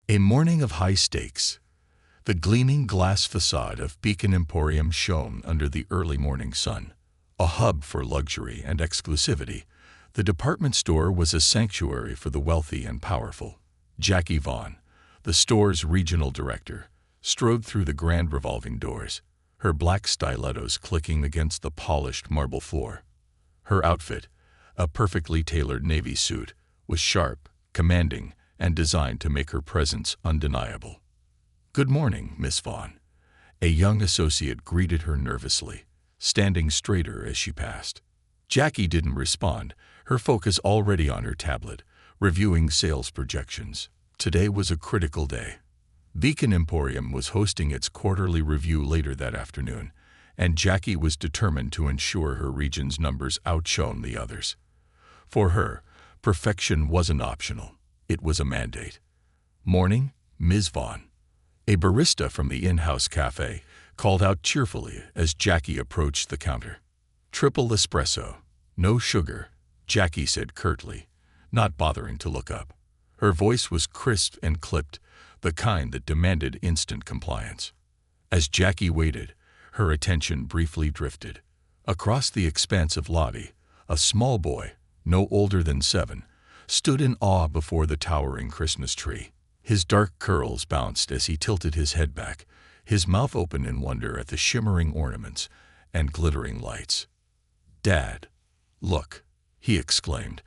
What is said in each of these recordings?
A morning of high stakes. The gleaming glass facade of Beacon Emporium shone under the early morning sun. A hub for luxury and exclusivity, the department store was a sanctuary for the wealthy and powerful. Jackie Vaughn, the store's regional director, strode through the grand revolving doors, her black stilettos clicking against the polished marble floor. Her outfit, a perfectly tailored navy suit, was sharp, commanding, and designed to make her presence undeniable. "Good morning, Miss Vaughn." A young associate greeted her nervously, standing straighter as she passed. Jackie didn't respond, her focus already on her tablet, reviewing sales projections. Today was a critical day. Beacon Emporium was hosting its quarterly review later that afternoon, and Jackie was determined to ensure her region's numbers outshone the others. For her, perfection wasn't optional, it was a mandate. "Morning, Ms. Vaughn." A barista from the in-house cafe called out cheerfully as Jackie approached the counter. "Triple espresso, no sugar," Jackie said curtly, not bothering to look up. Her voice was crisp and clipped, the kind that demanded instant compliance. As Jackie waited, her attention briefly drifted. Across the expansive lobby, a small boy, no older than 7, stood in awe before the towering Christmas tree. His dark curls bounced as he tilted his head back, his mouth open in wonder at the shimmering ornaments and glittering lights. "Dad, look," he exclaimed,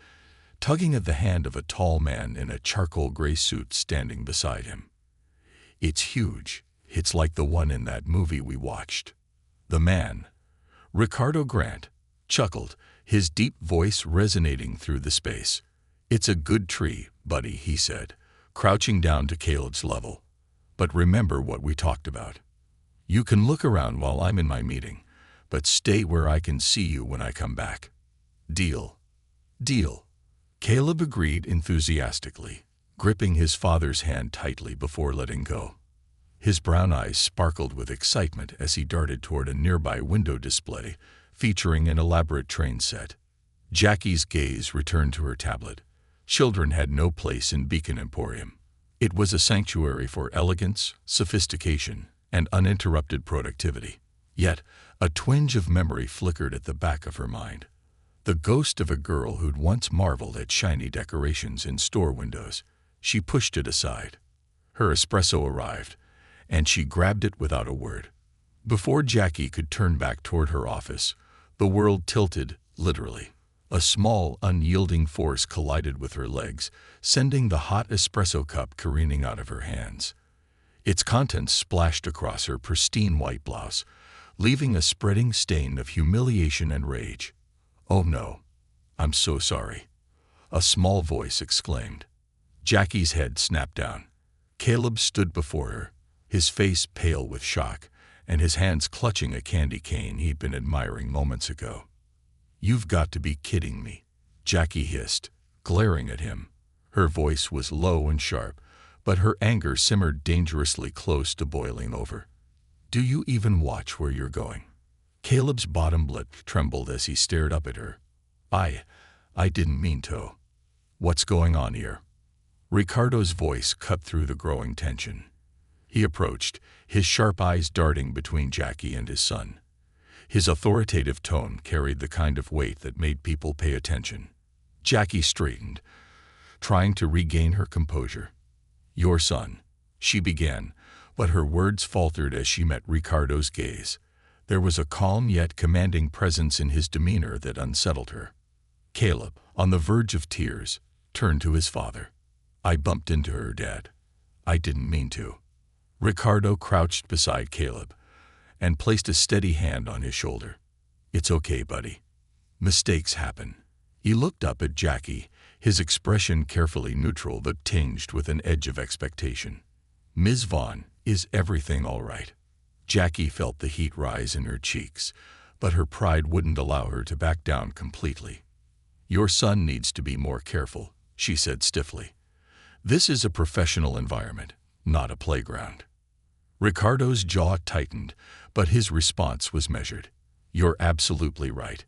tugging at the hand of a tall man in a charcoal gray suit standing beside him. "It's huge. It's like the one in that movie we watched." The man, Ricardo Grant, chuckled, his deep voice resonating through the space. "It's a good tree, buddy," he said, crouching down to Caleb's level. "But remember what we talked about. You can look around while I'm in my meeting, but stay where I can see you when I come back. Deal?" "Deal." Caleb agreed enthusiastically, gripping his father's hand tightly before letting go. His brown eyes sparkled with excitement as he darted toward a nearby window display featuring an elaborate train set. Jackie's gaze returned to her tablet. Children had no place in Beacon Emporium. It was a sanctuary for elegance, sophistication, and uninterrupted productivity. Yet, a twinge of memory flickered at the back of her mind. The ghost of a girl who'd once marveled at shiny decorations in store windows. She pushed it aside. Her espresso arrived, and she grabbed it without a word. Before Jackie could turn back toward her office, the world tilted, literally. A small, unyielding force collided with her legs, sending the hot espresso cup careening out of her hands. Its contents splashed across her pristine white blouse, leaving a spreading stain of humiliation and rage. "Oh no, I'm so sorry," a small voice exclaimed. Jackie's head snapped down. Caleb stood before her, his face pale with shock, and his hands clutching a candy cane he'd been admiring moments ago. "You've got to be kidding me," Jackie hissed, glaring at him. Her voice was low and sharp, but her anger simmered dangerously close to boiling over. "Do you even watch where you're going?" Caleb's bottom lip trembled as he stared up at her. I didn't mean to." "What's going on here?" Ricardo's voice cut through the growing tension. He approached, his sharp eyes darting between Jackie and his son. His authoritative tone carried the kind of weight that made people pay attention. Jackie straightened, trying to regain her composure. "Your son," she began, but her words faltered as she met Ricardo's gaze. There was a calm yet commanding presence in his demeanor that unsettled her. Caleb, on the verge of tears, turned to his father. "I bumped into her, Dad. I didn't mean to." Ricardo crouched beside Caleb and placed a steady hand on his shoulder. "It's okay, buddy. Mistakes happen." He looked up at Jackie, his expression carefully neutral but tinged with an edge of expectation. "Ms. Vaughn, is everything all right?" Jackie felt the heat rise in her cheeks, but her pride wouldn't allow her to back down completely. "Your son needs to be more careful," she said stiffly. "This is a professional environment, not a playground." Ricardo's jaw tightened, but his response was measured. "You're absolutely right.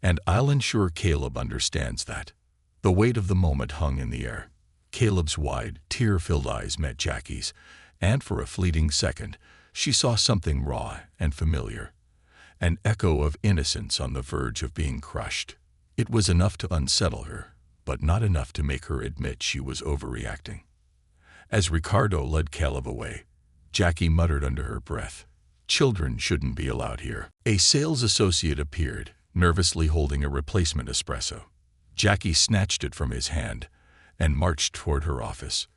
And I'll ensure Caleb understands that." The weight of the moment hung in the air. Caleb's wide, tear-filled eyes met Jackie's, and for a fleeting second, she saw something raw and familiar. An echo of innocence on the verge of being crushed. It was enough to unsettle her, but not enough to make her admit she was overreacting. As Ricardo led Caleb away, Jackie muttered under her breath, "Children shouldn't be allowed here." A sales associate appeared, nervously holding a replacement espresso. Jackie snatched it from his hand and marched toward her office.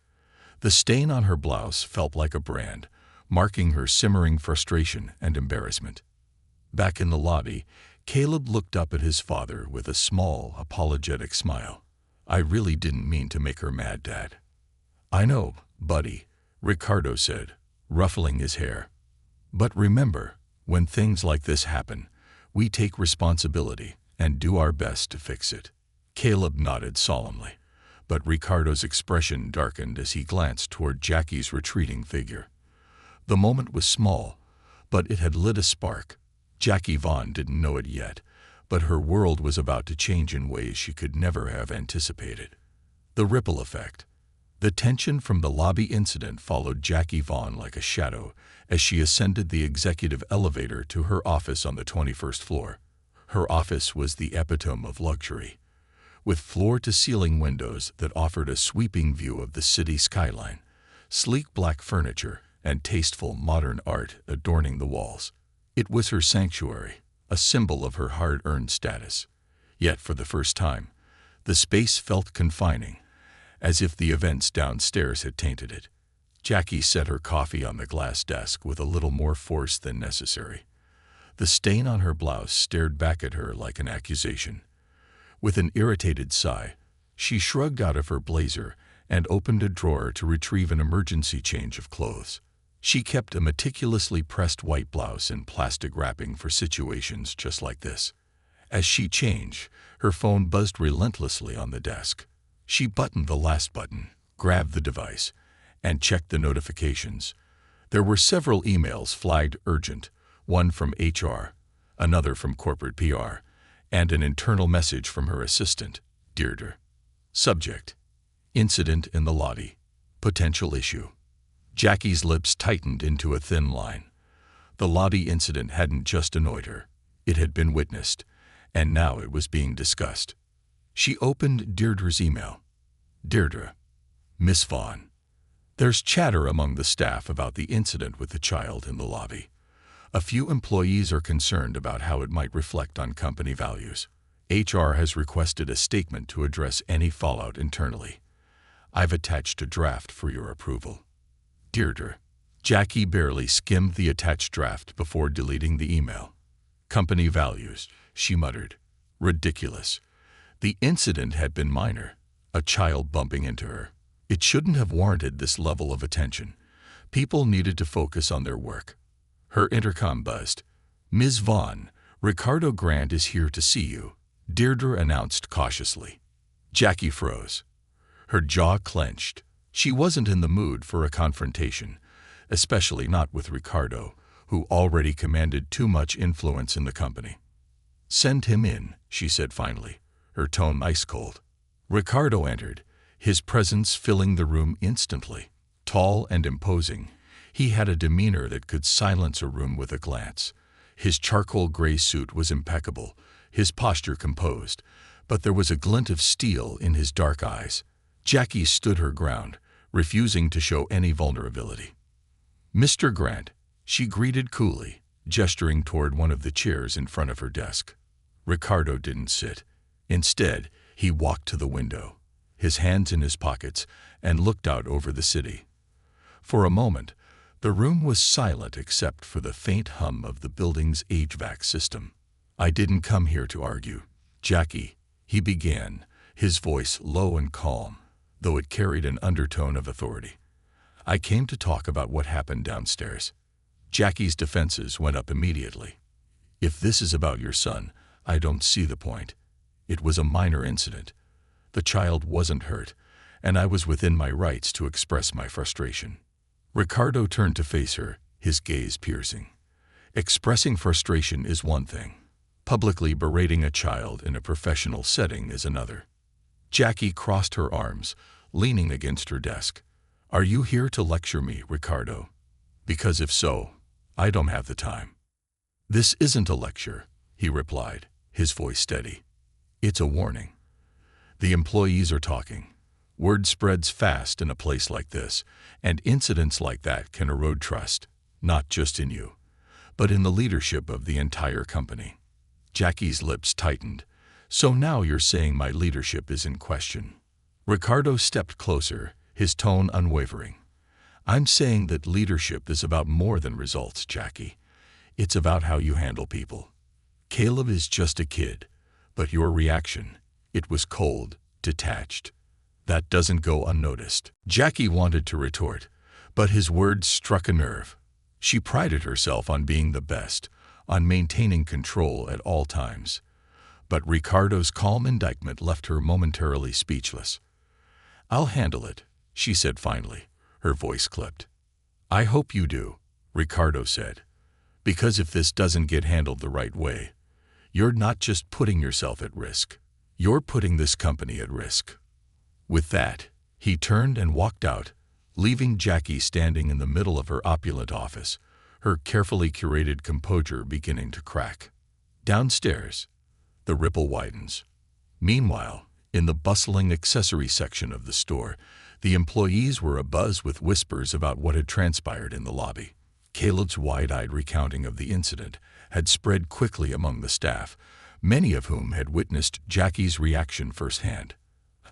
The stain on her blouse felt like a brand, marking her simmering frustration and embarrassment. Back in the lobby, Caleb looked up at his father with a small, apologetic smile. "I really didn't mean to make her mad, Dad." "I know, buddy," Ricardo said, ruffling his hair. "But remember, when things like this happen, we take responsibility and do our best to fix it." Caleb nodded solemnly, but Ricardo's expression darkened as he glanced toward Jackie's retreating figure. The moment was small, but it had lit a spark. Jackie Vaughn didn't know it yet, but her world was about to change in ways she could never have anticipated. The ripple effect. The tension from the lobby incident followed Jackie Vaughn like a shadow as she ascended the executive elevator to her office on the 21st floor. Her office was the epitome of luxury, with floor-to-ceiling windows that offered a sweeping view of the city skyline, sleek black furniture, and tasteful modern art adorning the walls. It was her sanctuary, a symbol of her hard-earned status. Yet for the first time, the space felt confining, as if the events downstairs had tainted it. Jackie set her coffee on the glass desk with a little more force than necessary. The stain on her blouse stared back at her like an accusation. With an irritated sigh, she shrugged out of her blazer and opened a drawer to retrieve an emergency change of clothes. She kept a meticulously pressed white blouse in plastic wrapping for situations just like this. As she changed, her phone buzzed relentlessly on the desk. She buttoned the last button, grabbed the device, and checked the notifications. There were several emails flagged urgent, one from HR, another from corporate PR, and an internal message from her assistant, Deirdre. Subject: Incident in the lobby. Potential issue. Jackie's lips tightened into a thin line. The lobby incident hadn't just annoyed her. It had been witnessed, and now it was being discussed. She opened Deirdre's email. "Deirdre, Miss Vaughn. There's chatter among the staff about the incident with the child in the lobby. A few employees are concerned about how it might reflect on company values. HR has requested a statement to address any fallout internally. I've attached a draft for your approval. Deirdre." Jackie barely skimmed the attached draft before deleting the email. "Company values," she muttered. "Ridiculous. The incident had been minor, a child bumping into her. It shouldn't have warranted this level of attention. People needed to focus on their work." Her intercom buzzed. "Ms. Vaughn, Ricardo Grant is here to see you," Deirdre announced cautiously. Jackie froze. Her jaw clenched. She wasn't in the mood for a confrontation, especially not with Ricardo, who already commanded too much influence in the company. "Send him in," she said finally, her tone ice-cold. Ricardo entered, his presence filling the room instantly. Tall and imposing, he had a demeanor that could silence a room with a glance. His charcoal gray suit was impeccable, his posture composed, but there was a glint of steel in his dark eyes. Jackie stood her ground, refusing to show any vulnerability. "Mr. Grant," she greeted coolly, gesturing toward one of the chairs in front of her desk. Ricardo didn't sit. Instead, he walked to the window, his hands in his pockets, and looked out over the city. For a moment, the room was silent except for the faint hum of the building's HVAC system. "I didn't come here to argue, Jackie," he began, his voice low and calm, though it carried an undertone of authority. "I came to talk about what happened downstairs." Jackie's defenses went up immediately. "If this is about your son, I don't see the point. It was a minor incident. The child wasn't hurt, and I was within my rights to express my frustration." Ricardo turned to face her, his gaze piercing. Expressing frustration is one thing. Publicly berating a child in a professional setting is another. Jackie crossed her arms, leaning against her desk. "Are you here to lecture me, Ricardo? Because if so, I don't have the time." "This isn't a lecture," he replied, his voice steady. "It's a warning. The employees are talking. Word spreads fast in a place like this, and incidents like that can erode trust, not just in you, but in the leadership of the entire company." Jackie's lips tightened. "So now you're saying my leadership is in question?" Ricardo stepped closer, his tone unwavering. "I'm saying that leadership is about more than results, Jackie. It's about how you handle people. Caleb is just a kid, but your reaction, it was cold, detached. That doesn't go unnoticed." Jackie wanted to retort, but his words struck a nerve. She prided herself on being the best, on maintaining control at all times. But Ricardo's calm indictment left her momentarily speechless. "I'll handle it," she said finally, her voice clipped. "I hope you do," Ricardo said, "because if this doesn't get handled the right way, you're not just putting yourself at risk, you're putting this company at risk." With that, he turned and walked out, leaving Jackie standing in the middle of her opulent office, her carefully curated composure beginning to crack. Downstairs, the ripple widens. Meanwhile, in the bustling accessory section of the store, the employees were abuzz with whispers about what had transpired in the lobby. Caleb's wide-eyed recounting of the incident had spread quickly among the staff, many of whom had witnessed Jackie's reaction firsthand.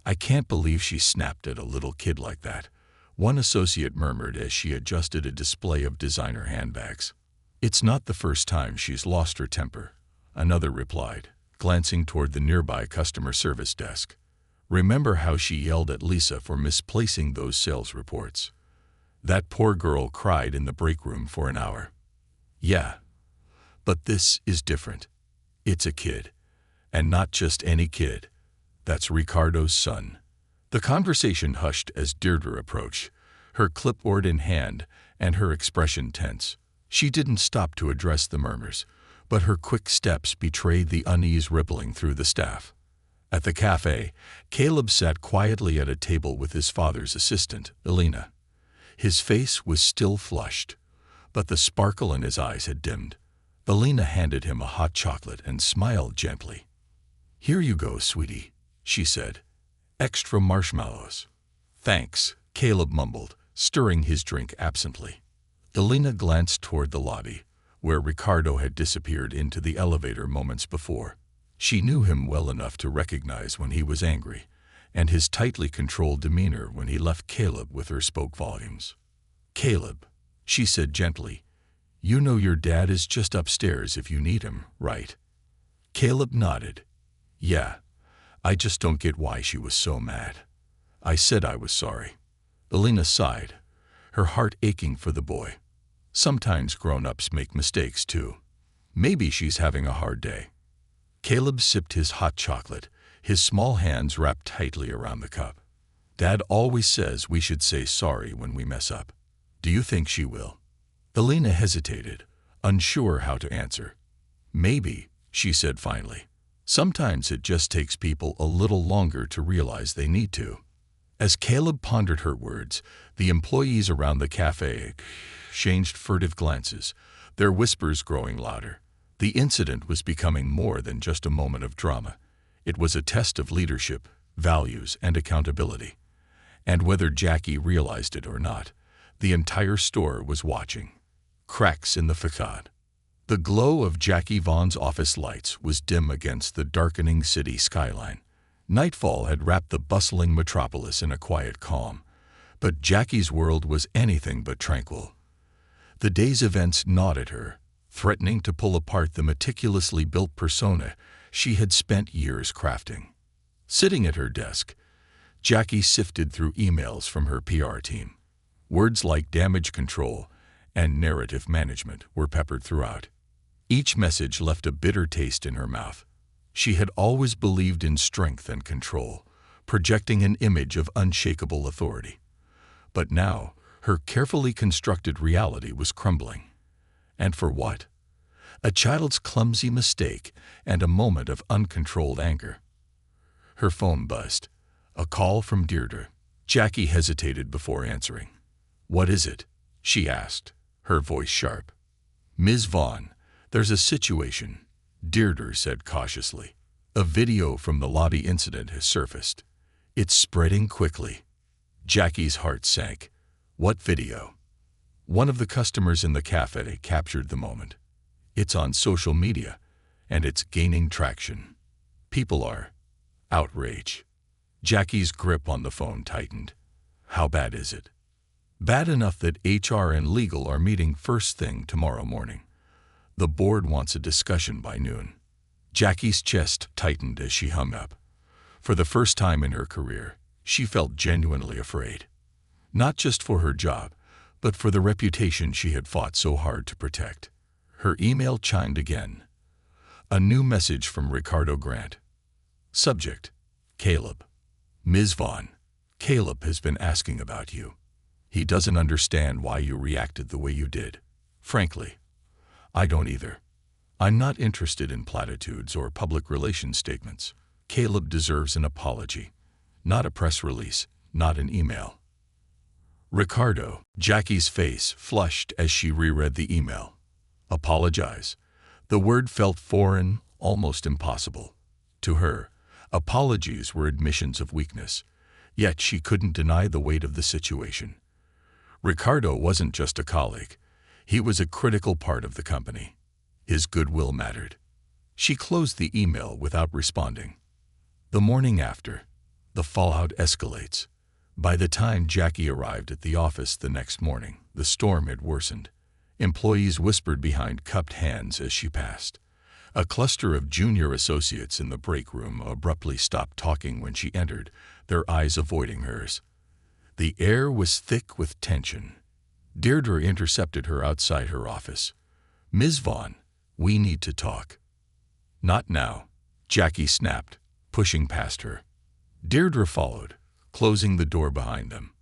"I can't believe she snapped at a little kid like that," one associate murmured as she adjusted a display of designer handbags. "It's not the first time she's lost her temper," another replied, glancing toward the nearby customer service desk. "Remember how she yelled at Lisa for misplacing those sales reports? That poor girl cried in the break room for an hour." "Yeah, but this is different. It's a kid, and not just any kid. That's Ricardo's son." The conversation hushed as Deirdre approached, her clipboard in hand and her expression tense. She didn't stop to address the murmurs, but her quick steps betrayed the unease rippling through the staff. At the cafe, Caleb sat quietly at a table with his father's assistant, Elena. His face was still flushed, but the sparkle in his eyes had dimmed. Elena handed him a hot chocolate and smiled gently. "Here you go, sweetie," she said. "Extra marshmallows." "Thanks," Caleb mumbled, stirring his drink absently. Elena glanced toward the lobby, where Ricardo had disappeared into the elevator moments before. She knew him well enough to recognize when he was angry, and his tightly controlled demeanor when he left Caleb with her spoke volumes. "Caleb," she said gently, "you know your dad is just upstairs if you need him, right?" Caleb nodded. "Yeah. I just don't get why she was so mad. I said I was sorry." Elena sighed, her heart aching for the boy. Sometimes grown-ups make mistakes too. Maybe she's having a hard day. Caleb sipped his hot chocolate, his small hands wrapped tightly around the cup. "Dad always says we should say sorry when we mess up. Do you think she will?" Elena hesitated, unsure how to answer. "Maybe," she said finally. "Sometimes it just takes people a little longer to realize they need to." As Caleb pondered her words, the employees around the cafe exchanged furtive glances, their whispers growing louder. The incident was becoming more than just a moment of drama. It was a test of leadership, values, and accountability. And whether Jackie realized it or not, the entire store was watching. Cracks in the facade. The glow of Jackie Vaughn's office lights was dim against the darkening city skyline. Nightfall had wrapped the bustling metropolis in a quiet calm, but Jackie's world was anything but tranquil. The day's events gnawed at her, threatening to pull apart the meticulously built persona she had spent years crafting. Sitting at her desk, Jackie sifted through emails from her PR team. Words like damage control and narrative management were peppered throughout. Each message left a bitter taste in her mouth. She had always believed in strength and control, projecting an image of unshakable authority. But now, her carefully constructed reality was crumbling. And for what? A child's clumsy mistake and a moment of uncontrolled anger. Her phone buzzed. A call from Deirdre. Jackie hesitated before answering. "What is it?" she asked, her voice sharp. "Ms. Vaughn, there's a situation," Deirdre said cautiously. "A video from the lobby incident has surfaced. It's spreading quickly." Jackie's heart sank. "What video?" "One of the customers in the cafe captured the moment. It's on social media, and it's gaining traction. People are outraged." Jackie's grip on the phone tightened. "How bad is it?" "Bad enough that HR and legal are meeting first thing tomorrow morning. The board wants a discussion by noon." Jackie's chest tightened as she hung up. For the first time in her career, she felt genuinely afraid. Not just for her job, but for the reputation she had fought so hard to protect. Her email chimed again. A new message from Ricardo Grant. Subject: Caleb. "Ms. Vaughn, Caleb has been asking about you. He doesn't understand why you reacted the way you did. Frankly, I don't either. I'm not interested in platitudes or public relations statements. Caleb deserves an apology, not a press release, not an email." "Ricardo," Jackie's face flushed as she reread the email. "Apologize." The word felt foreign, almost impossible. To her, apologies were admissions of weakness, yet she couldn't deny the weight of the situation. Ricardo wasn't just a colleague. He was a critical part of the company. His goodwill mattered. She closed the email without responding. The morning after, the fallout escalates. By the time Jackie arrived at the office the next morning, the storm had worsened. Employees whispered behind cupped hands as she passed. A cluster of junior associates in the break room abruptly stopped talking when she entered, their eyes avoiding hers. The air was thick with tension. Deirdre intercepted her outside her office. "Ms. Vaughn, we need to talk." "Not now," Jackie snapped, pushing past her. Deirdre followed, closing the door behind them.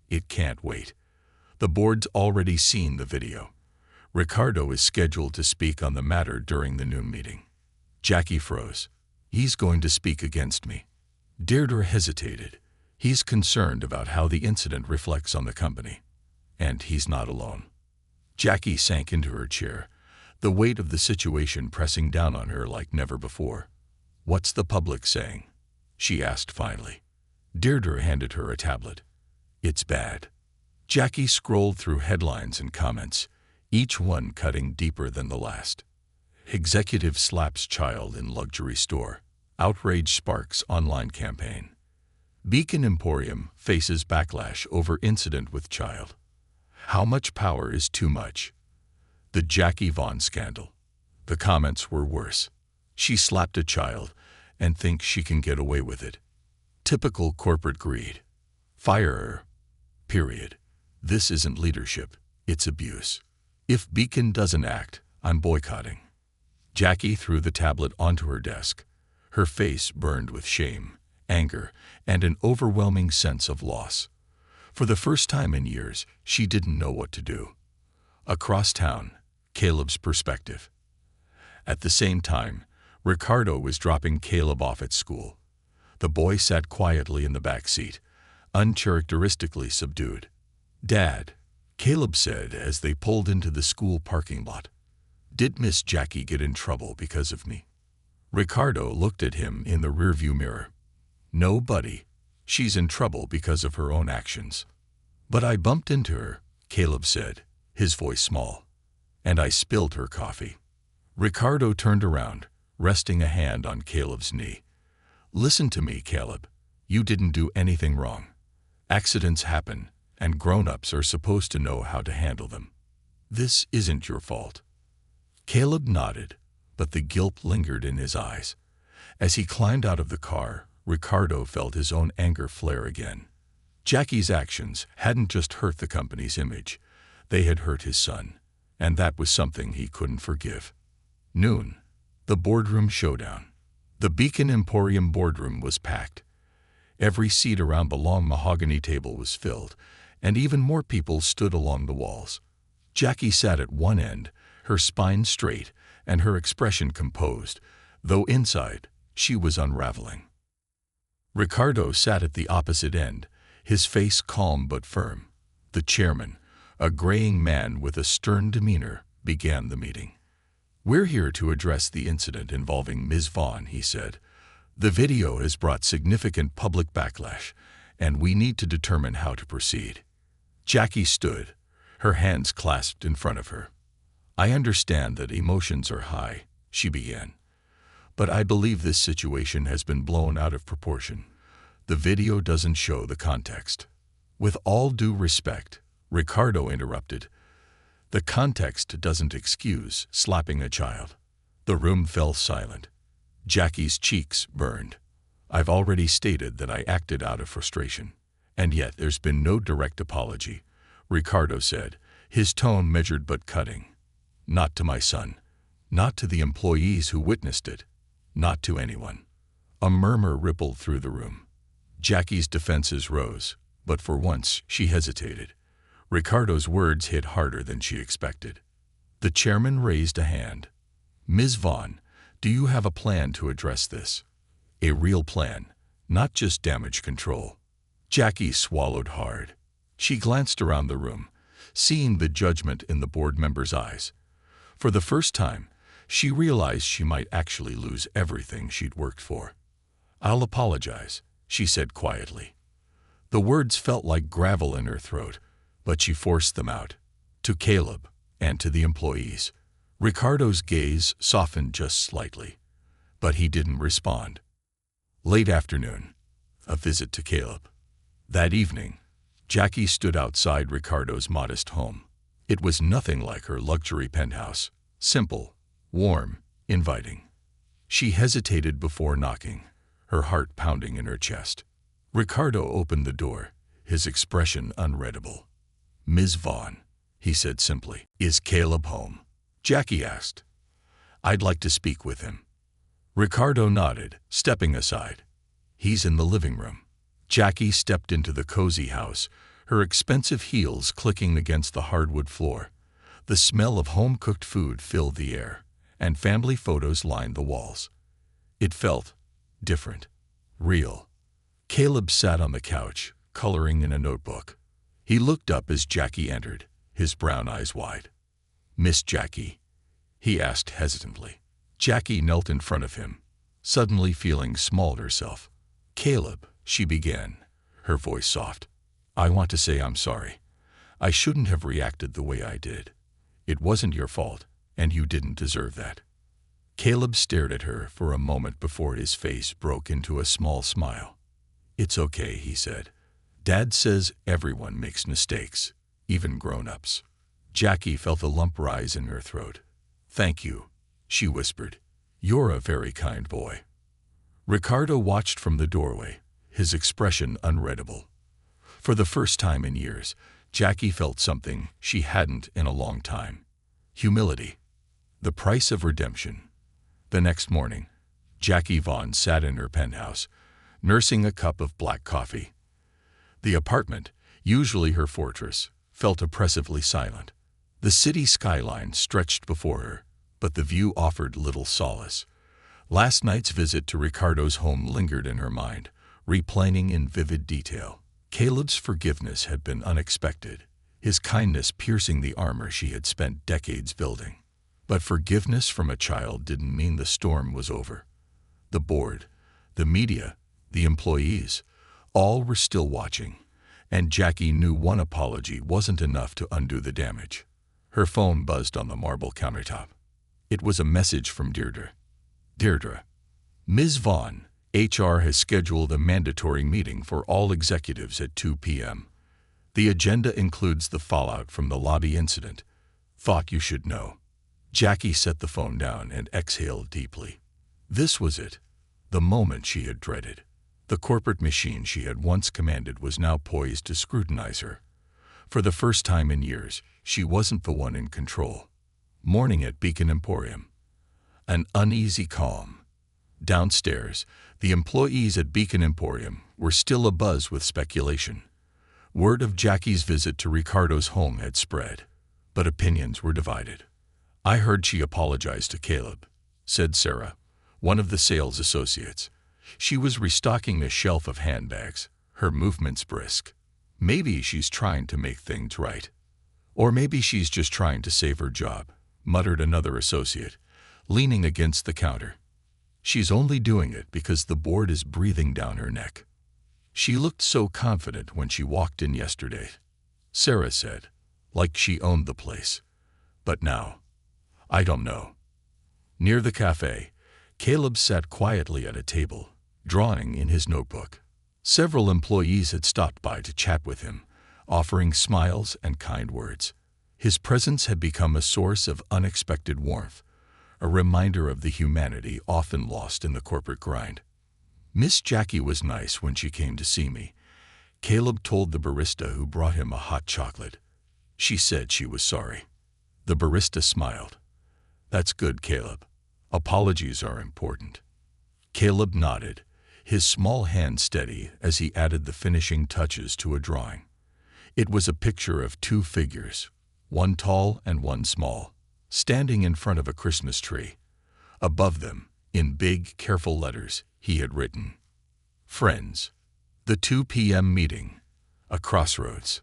"It can't wait. The board's already seen the video. Ricardo is scheduled to speak on the matter during the noon meeting." Jackie froze. "He's going to speak against me." Deirdre hesitated. "He's concerned about how the incident reflects on the company. And he's not alone." Jackie sank into her chair, the weight of the situation pressing down on her like never before. "What's the public saying?" she asked finally. Deirdre handed her a tablet. "It's bad." Jackie scrolled through headlines and comments, each one cutting deeper than the last. Executive slaps child in luxury store. Outrage sparks online campaign. Beacon Emporium faces backlash over incident with child. How much power is too much? The Jackie Vaughn scandal. The comments were worse. She slapped a child and thinks she can get away with it. Typical corporate greed. Fire her. Period. This isn't leadership, it's abuse. If Beacon doesn't act, I'm boycotting. Jackie threw the tablet onto her desk. Her face burned with shame, anger, and an overwhelming sense of loss. For the first time in years, she didn't know what to do. Across town, Caleb's perspective. At the same time, Ricardo was dropping Caleb off at school. The boy sat quietly in the back seat, uncharacteristically subdued. "Dad," Caleb said as they pulled into the school parking lot, "did Miss Jackie get in trouble because of me?" Ricardo looked at him in the rearview mirror. "No, buddy. She's in trouble because of her own actions." "But I bumped into her," Caleb said, his voice small, "and I spilled her coffee." Ricardo turned around, resting a hand on Caleb's knee. "Listen to me, Caleb. You didn't do anything wrong. Accidents happen, and grown-ups are supposed to know how to handle them. This isn't your fault." Caleb nodded, but the guilt lingered in his eyes. As he climbed out of the car, Ricardo felt his own anger flare again. Jackie's actions hadn't just hurt the company's image, they had hurt his son, and that was something he couldn't forgive. Noon. The boardroom showdown. The Beacon Emporium boardroom was packed. Every seat around the long mahogany table was filled, and even more people stood along the walls. Jackie sat at one end, her spine straight and her expression composed, though inside she was unraveling. Ricardo sat at the opposite end, his face calm but firm. The chairman, a graying man with a stern demeanor, began the meeting. "We're here to address the incident involving Ms. Vaughn," he said. "The video has brought significant public backlash, and we need to determine how to proceed." Jackie stood, her hands clasped in front of her. "I understand that emotions are high," she began, "but I believe this situation has been blown out of proportion. The video doesn't show the context." "With all due respect," Ricardo interrupted, "the context doesn't excuse slapping a child." The room fell silent. Jackie's cheeks burned. "I've already stated that I acted out of frustration. And yet there's been no direct apology," Ricardo said, his tone measured but cutting. "Not to my son. Not to the employees who witnessed it. Not to anyone." A murmur rippled through the room. Jackie's defenses rose, but for once she hesitated. Ricardo's words hit harder than she expected. The chairman raised a hand. "Ms. Vaughn, do you have a plan to address this? A real plan, not just damage control?" Jackie swallowed hard. She glanced around the room, seeing the judgment in the board members' eyes. For the first time, she realized she might actually lose everything she'd worked for. "I'll apologize," she said quietly. The words felt like gravel in her throat, but she forced them out. "To Caleb, and to the employees." Ricardo's gaze softened just slightly, but he didn't respond. Late afternoon, a visit to Caleb. That evening, Jackie stood outside Ricardo's modest home. It was nothing like her luxury penthouse. Simple, warm, inviting. She hesitated before knocking, her heart pounding in her chest. Ricardo opened the door, his expression unreadable. "Ms. Vaughn," he said simply. "Is Caleb home?" Jackie asked. "I'd like to speak with him." Ricardo nodded, stepping aside. "He's in the living room." Jackie stepped into the cozy house, her expensive heels clicking against the hardwood floor. The smell of home-cooked food filled the air, and family photos lined the walls. It felt different, real. Caleb sat on the couch, coloring in a notebook. He looked up as Jackie entered, his brown eyes wide. "Miss Jackie?" he asked hesitantly. Jackie knelt in front of him, suddenly feeling small herself. "Caleb," she began, her voice soft, "I want to say I'm sorry. I shouldn't have reacted the way I did. It wasn't your fault, and you didn't deserve that." Caleb stared at her for a moment before his face broke into a small smile. "It's okay," he said. "Dad says everyone makes mistakes, even grown-ups." Jackie felt a lump rise in her throat. "Thank you," she whispered. "You're a very kind boy." Ricardo watched from the doorway, his expression unreadable. For the first time in years, Jackie felt something she hadn't in a long time. Humility. The price of redemption. The next morning, Jackie Vaughn sat in her penthouse, nursing a cup of black coffee. The apartment, usually her fortress, felt oppressively silent. The city skyline stretched before her, but the view offered little solace. Last night's visit to Ricardo's home lingered in her mind, replaying in vivid detail. Caleb's forgiveness had been unexpected, his kindness piercing the armor she had spent decades building. But forgiveness from a child didn't mean the storm was over. The board, the media, the employees, all were still watching, and Jackie knew one apology wasn't enough to undo the damage. Her phone buzzed on the marble countertop. It was a message from Deirdre. "Deirdre, Ms. Vaughn, HR has scheduled a mandatory meeting for all executives at 2 p.m. The agenda includes the fallout from the lobby incident. Thought you should know." Jackie set the phone down and exhaled deeply. This was it, the moment she had dreaded. The corporate machine she had once commanded was now poised to scrutinize her. For the first time in years, she wasn't the one in control. Morning at Beacon Emporium. An uneasy calm. Downstairs, the employees at Beacon Emporium were still abuzz with speculation. Word of Jackie's visit to Ricardo's home had spread, but opinions were divided. "I heard she apologized to Caleb," said Sarah, one of the sales associates. She was restocking a shelf of handbags, her movements brisk. "Maybe she's trying to make things right. Or maybe she's just trying to save her job," muttered another associate, leaning against the counter. "She's only doing it because the board is breathing down her neck." "She looked so confident when she walked in yesterday," Sarah said, "like she owned the place. But now, I don't know." Near the cafe, Caleb sat quietly at a table, drawing in his notebook. Several employees had stopped by to chat with him, offering smiles and kind words. His presence had become a source of unexpected warmth, a reminder of the humanity often lost in the corporate grind. "Miss Jackie was nice when she came to see me," Caleb told the barista who brought him a hot chocolate. "She said she was sorry." The barista smiled. "That's good, Caleb. Apologies are important." Caleb nodded, his small hand steady as he added the finishing touches to a drawing. It was a picture of two figures, one tall and one small, standing in front of a Christmas tree. Above them, in big, careful letters, he had written, "Friends, the 2 p.m. meeting, a crossroads."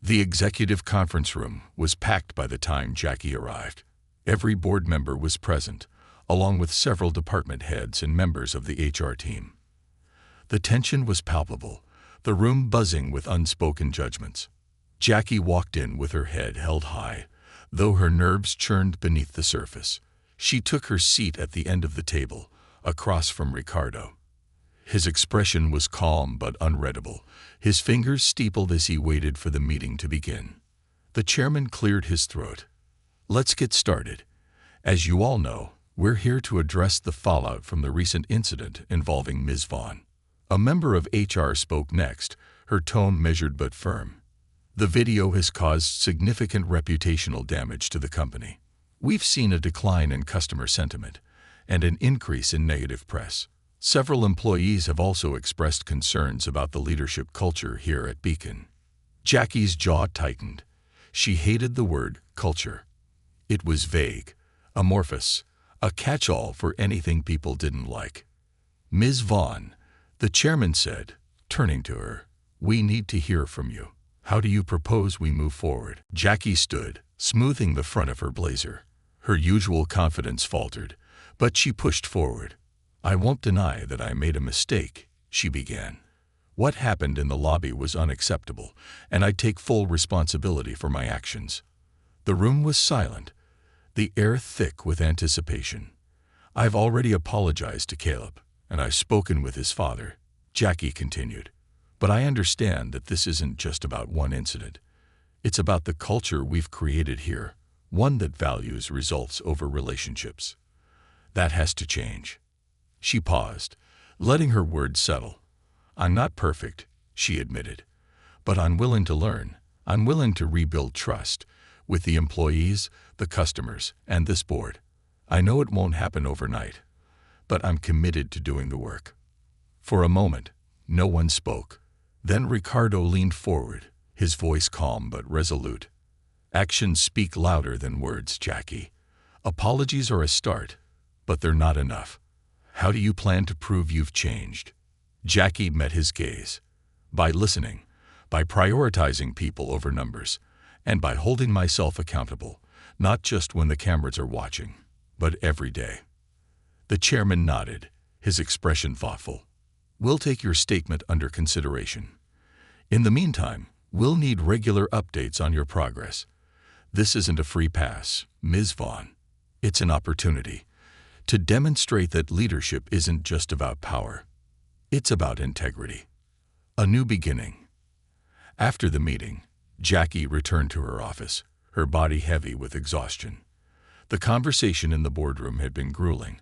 The executive conference room was packed by the time Jackie arrived. Every board member was present, along with several department heads and members of the HR team. The tension was palpable, the room buzzing with unspoken judgments. Jackie walked in with her head held high, though her nerves churned beneath the surface. She took her seat at the end of the table, across from Ricardo. His expression was calm but unreadable, his fingers steepled as he waited for the meeting to begin. The chairman cleared his throat. "Let's get started. As you all know, we're here to address the fallout from the recent incident involving Ms. Vaughn." A member of HR spoke next, her tone measured but firm. "The video has caused significant reputational damage to the company. We've seen a decline in customer sentiment and an increase in negative press. Several employees have also expressed concerns about the leadership culture here at Beacon." Jackie's jaw tightened. She hated the word culture. It was vague, amorphous, a catch-all for anything people didn't like. "Ms. Vaughn," the chairman said, turning to her, "we need to hear from you. How do you propose we move forward?" Jackie stood, smoothing the front of her blazer. Her usual confidence faltered, but she pushed forward. "I won't deny that I made a mistake," she began. "What happened in the lobby was unacceptable, and I take full responsibility for my actions." The room was silent, the air thick with anticipation. "I've already apologized to Caleb, and I've spoken with his father," Jackie continued. "But I understand that this isn't just about one incident. It's about the culture we've created here, one that values results over relationships. That has to change." She paused, letting her words settle. "I'm not perfect," she admitted, "but I'm willing to learn. I'm willing to rebuild trust with the employees, the customers, and this board. I know it won't happen overnight, but I'm committed to doing the work." For a moment, no one spoke. Then Ricardo leaned forward, his voice calm but resolute. "Actions speak louder than words, Jackie. Apologies are a start, but they're not enough. How do you plan to prove you've changed?" Jackie met his gaze. "By listening, by prioritizing people over numbers, and by holding myself accountable, not just when the cameras are watching, but every day." The chairman nodded, his expression thoughtful. "We'll take your statement under consideration. In the meantime, we'll need regular updates on your progress. This isn't a free pass, Ms. Vaughn. It's an opportunity to demonstrate that leadership isn't just about power. It's about integrity. A new beginning." After the meeting, Jackie returned to her office, her body heavy with exhaustion. The conversation in the boardroom had been grueling,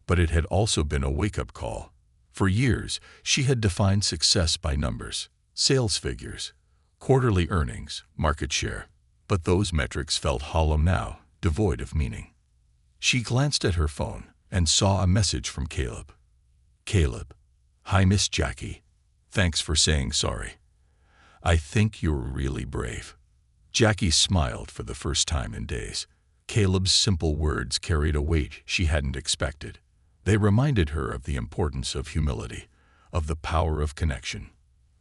but it had also been a wake-up call. For years, she had defined success by numbers, sales figures, quarterly earnings, market share. But those metrics felt hollow now, devoid of meaning. She glanced at her phone and saw a message from Caleb. "Caleb, hi Miss Jackie. Thanks for saying sorry. I think you were really brave." Jackie smiled for the first time in days. Caleb's simple words carried a weight she hadn't expected. They reminded her of the importance of humility, of the power of connection.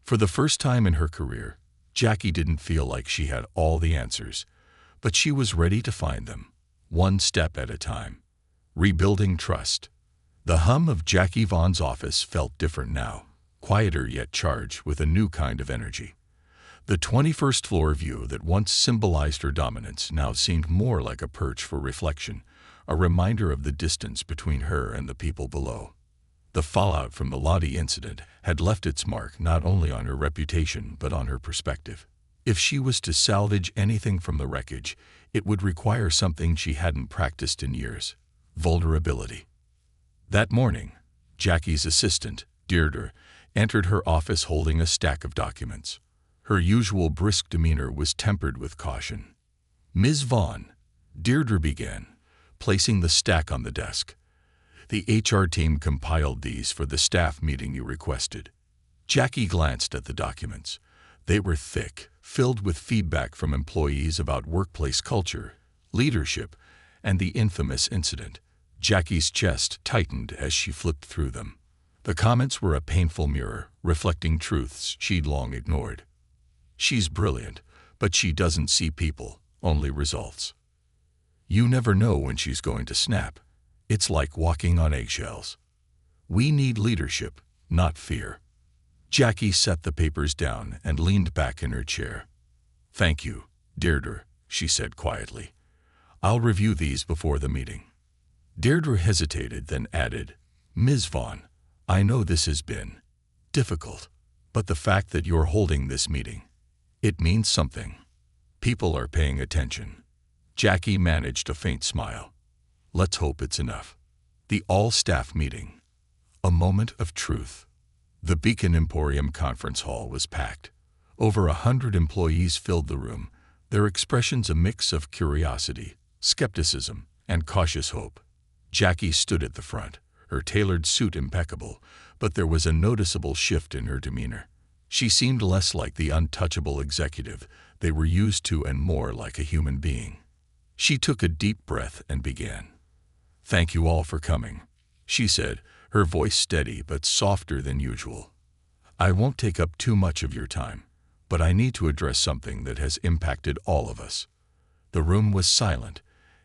For the first time in her career, Jackie didn't feel like she had all the answers, but she was ready to find them, one step at a time. Rebuilding trust. The hum of Jackie Vaughn's office felt different now, quieter yet charged with a new kind of energy. The 21st floor view that once symbolized her dominance now seemed more like a perch for reflection, a reminder of the distance between her and the people below. The fallout from the Lottie incident had left its mark not only on her reputation but on her perspective. If she was to salvage anything from the wreckage, it would require something she hadn't practiced in years: vulnerability. That morning, Jackie's assistant, Deirdre, entered her office holding a stack of documents. Her usual brisk demeanor was tempered with caution. "Ms. Vaughn," Deirdre began, placing the stack on the desk. "The HR team compiled these for the staff meeting you requested." Jackie glanced at the documents. They were thick, filled with feedback from employees about workplace culture, leadership, and the infamous incident. Jackie's chest tightened as she flipped through them. The comments were a painful mirror, reflecting truths she'd long ignored. "She's brilliant, but she doesn't see people, only results. You never know when she's going to snap. It's like walking on eggshells. We need leadership, not fear." Jackie set the papers down and leaned back in her chair. "Thank you, Deirdre," she said quietly. "I'll review these before the meeting." Deirdre hesitated, then added, "Ms. Vaughn, I know this has been difficult, but the fact that you're holding this meeting, it means something. People are paying attention." Jackie managed a faint smile. "Let's hope it's enough." The all-staff meeting. A moment of truth. The Beacon Emporium conference hall was packed. Over 100 employees filled the room, their expressions a mix of curiosity, skepticism, and cautious hope. Jackie stood at the front, her tailored suit impeccable, but there was a noticeable shift in her demeanor. She seemed less like the untouchable executive they were used to and more like a human being. She took a deep breath and began. "Thank you all for coming," she said, her voice steady but softer than usual. "I won't take up too much of your time, but I need to address something that has impacted all of us." The room was silent,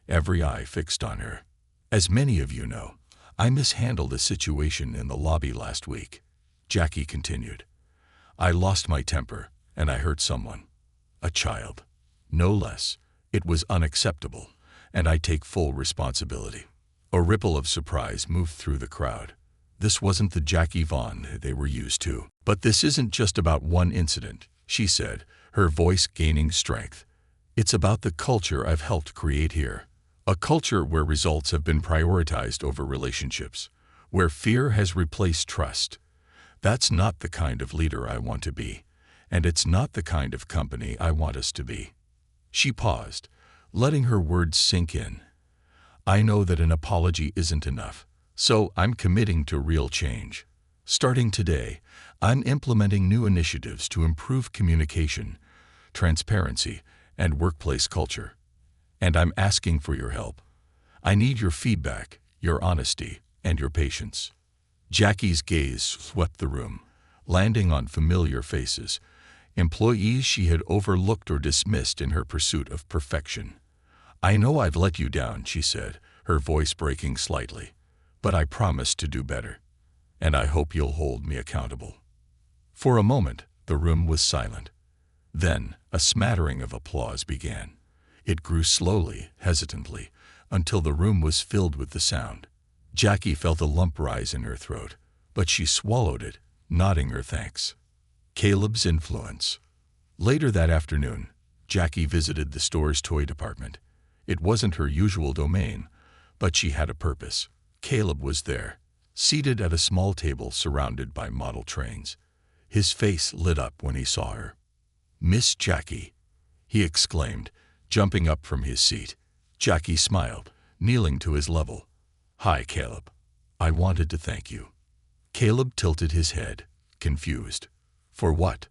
every eye fixed on her. "As many of you know, I mishandled a situation in the lobby last week," Jackie continued. "I lost my temper, and I hurt someone. A child. No less. It was unacceptable, and I take full responsibility." A ripple of surprise moved through the crowd. This wasn't the Jackie Vaughn they were used to. "But this isn't just about one incident," she said, her voice gaining strength. "It's about the culture I've helped create here. A culture where results have been prioritized over relationships, where fear has replaced trust. That's not the kind of leader I want to be, and it's not the kind of company I want us to be." She paused, letting her words sink in. "I know that an apology isn't enough, so I'm committing to real change. Starting today, I'm implementing new initiatives to improve communication, transparency, and workplace culture. And I'm asking for your help. I need your feedback, your honesty, and your patience." Jackie's gaze swept the room, landing on familiar faces, employees she had overlooked or dismissed in her pursuit of perfection. "I know I've let you down," she said, her voice breaking slightly, "but I promise to do better, and I hope you'll hold me accountable." For a moment, the room was silent. Then, a smattering of applause began. It grew slowly, hesitantly, until the room was filled with the sound. Jackie felt a lump rise in her throat, but she swallowed it, nodding her thanks. Caleb's influence. Later that afternoon, Jackie visited the store's toy department. It wasn't her usual domain, but she had a purpose. Caleb was there, seated at a small table surrounded by model trains. His face lit up when he saw her. "Miss Jackie," he exclaimed, jumping up from his seat. Jackie smiled, kneeling to his level. "Hi, Caleb. I wanted to thank you." Caleb tilted his head, confused. "For what?"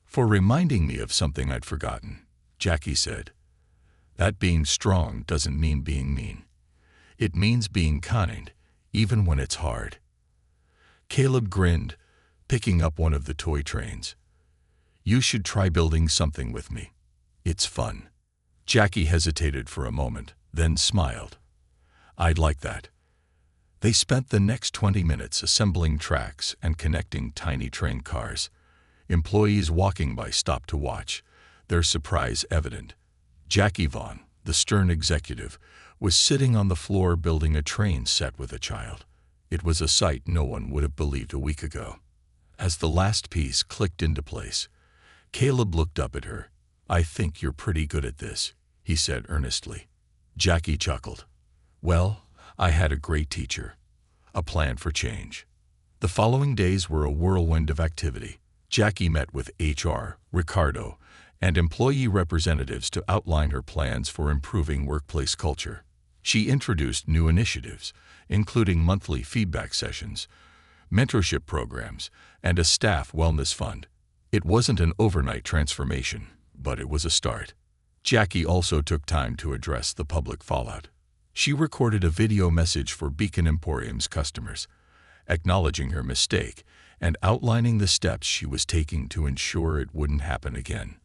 "For reminding me of something I'd forgotten," Jackie said. "That being strong doesn't mean being mean. It means being kind, even when it's hard." Caleb grinned, picking up one of the toy trains. You should try building something with me. It's fun." Jackie hesitated for a moment, then smiled. "I'd like that." They spent the next 20 minutes assembling tracks and connecting tiny train cars. Employees walking by stopped to watch, their surprise evident. Jackie Vaughn, the stern executive, was sitting on the floor building a train set with a child. It was a sight no one would have believed a week ago. As the last piece clicked into place, Caleb looked up at her. "I think you're pretty good at this," he said earnestly. Jackie chuckled. "Well, I had a great teacher. A plan for change." The following days were a whirlwind of activity. Jackie met with HR, Ricardo, and employee representatives to outline her plans for improving workplace culture. She introduced new initiatives, including monthly feedback sessions, mentorship programs, and a staff wellness fund. It wasn't an overnight transformation, but it was a start. Jackie also took time to address the public fallout. She recorded a video message for Beacon Emporium's customers, acknowledging her mistake and outlining the steps she was taking to ensure it wouldn't happen again.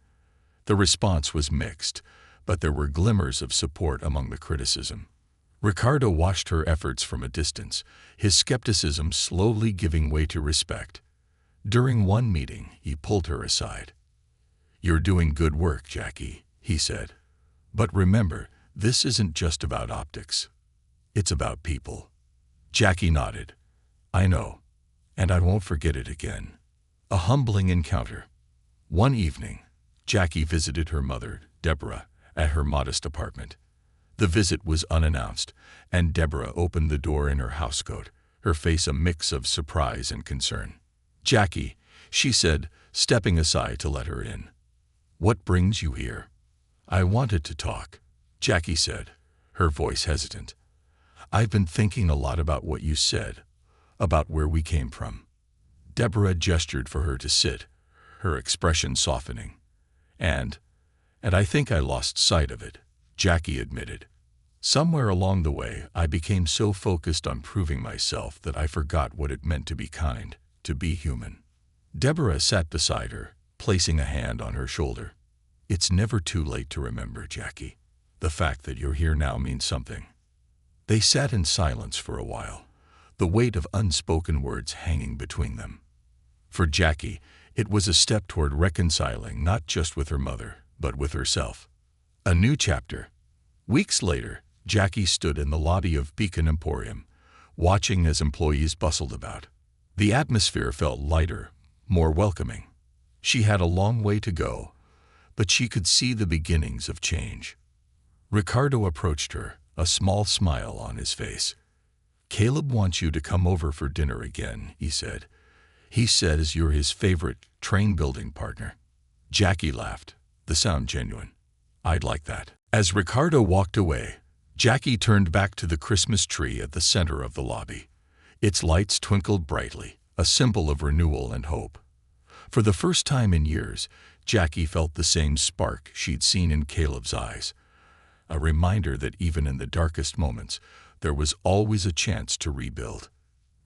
The response was mixed, but there were glimmers of support among the criticism. Ricardo watched her efforts from a distance, his skepticism slowly giving way to respect. During one meeting, he pulled her aside. "You're doing good work, Jackie," he said. "But remember, this isn't just about optics. It's about people." Jackie nodded. "I know, and I won't forget it again." A humbling encounter. One evening, Jackie visited her mother, Deborah, at her modest apartment. The visit was unannounced, and Deborah opened the door in her housecoat, her face a mix of surprise and concern. "Jackie," she said, stepping aside to let her in. "What brings you here?" "I wanted to talk," Jackie said, her voice hesitant. "I've been thinking a lot about what you said, about where we came from." Deborah gestured for her to sit, her expression softening. And I think I lost sight of it," Jackie admitted. "Somewhere along the way, I became so focused on proving myself that I forgot what it meant to be kind, to be human." Deborah sat beside her, placing a hand on her shoulder. "It's never too late to remember, Jackie. The fact that you're here now means something." They sat in silence for a while, the weight of unspoken words hanging between them. For Jackie, it was a step toward reconciling not just with her mother, but with herself. A new chapter. Weeks later, Jackie stood in the lobby of Beacon Emporium, watching as employees bustled about. The atmosphere felt lighter, more welcoming. She had a long way to go, but she could see the beginnings of change. Ricardo approached her, a small smile on his face. "Caleb wants you to come over for dinner again," he said. "He says you're his favorite train-building partner." Jackie laughed, the sound genuine. "I'd like that." As Ricardo walked away, Jackie turned back to the Christmas tree at the center of the lobby. Its lights twinkled brightly, a symbol of renewal and hope. For the first time in years, Jackie felt the same spark she'd seen in Caleb's eyes, a reminder that even in the darkest moments, there was always a chance to rebuild.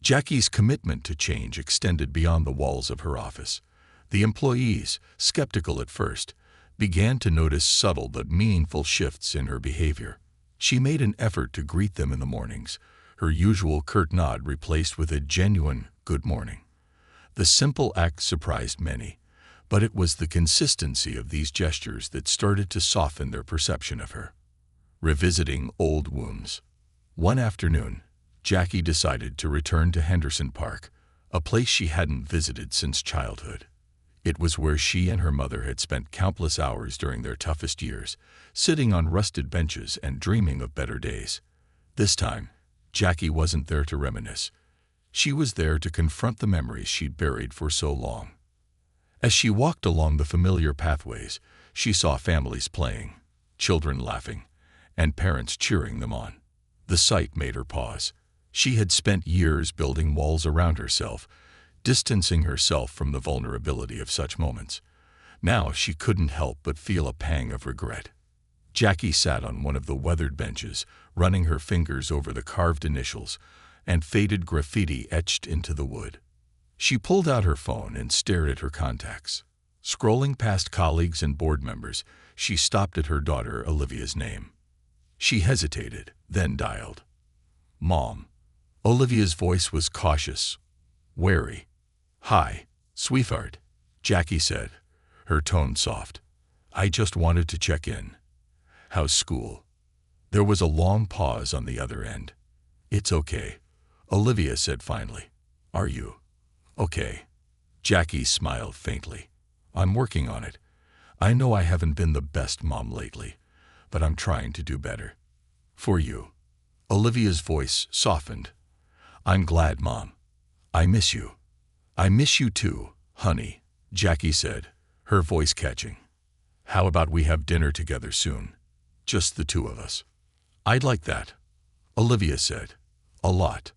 Jackie's commitment to change extended beyond the walls of her office. The employees, skeptical at first, began to notice subtle but meaningful shifts in her behavior. She made an effort to greet them in the mornings, her usual curt nod replaced with a genuine "good morning." The simple act surprised many, but it was the consistency of these gestures that started to soften their perception of her. Revisiting old wounds. One afternoon, Jackie decided to return to Henderson Park, a place she hadn't visited since childhood. It was where she and her mother had spent countless hours during their toughest years, sitting on rusted benches and dreaming of better days. This time, Jackie wasn't there to reminisce. She was there to confront the memories she'd buried for so long. As she walked along the familiar pathways, she saw families playing, children laughing, and parents cheering them on. The sight made her pause. She had spent years building walls around herself, distancing herself from the vulnerability of such moments. Now she couldn't help but feel a pang of regret. Jackie sat on one of the weathered benches, running her fingers over the carved initials and faded graffiti etched into the wood. She pulled out her phone and stared at her contacts. Scrolling past colleagues and board members, she stopped at her daughter Olivia's name. She hesitated, then dialed. "Mom." Olivia's voice was cautious, wary. "Hi, sweetheart," Jackie said, her tone soft. "I just wanted to check in. How's school?" There was a long pause on the other end. "It's okay," Olivia said finally. "Are you okay?" Jackie smiled faintly. "I'm working on it. I know I haven't been the best mom lately, but I'm trying to do better. For you." Olivia's voice softened. "I'm glad, Mom. I miss you." "I miss you too, honey," Jackie said, her voice catching. "How about we have dinner together soon? Just the two of us." "I'd like that," Olivia said. "A lot."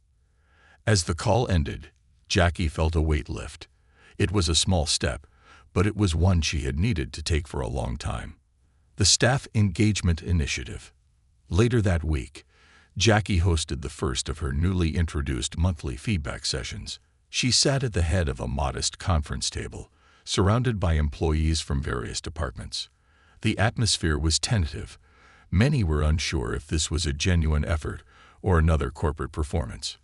As the call ended, Jackie felt a weight lift. It was a small step, but it was one she had needed to take for a long time. The Staff Engagement Initiative. Later that week, Jackie hosted the first of her newly introduced monthly feedback sessions. She sat at the head of a modest conference table, surrounded by employees from various departments. The atmosphere was tentative. Many were unsure if this was a genuine effort or another corporate performance.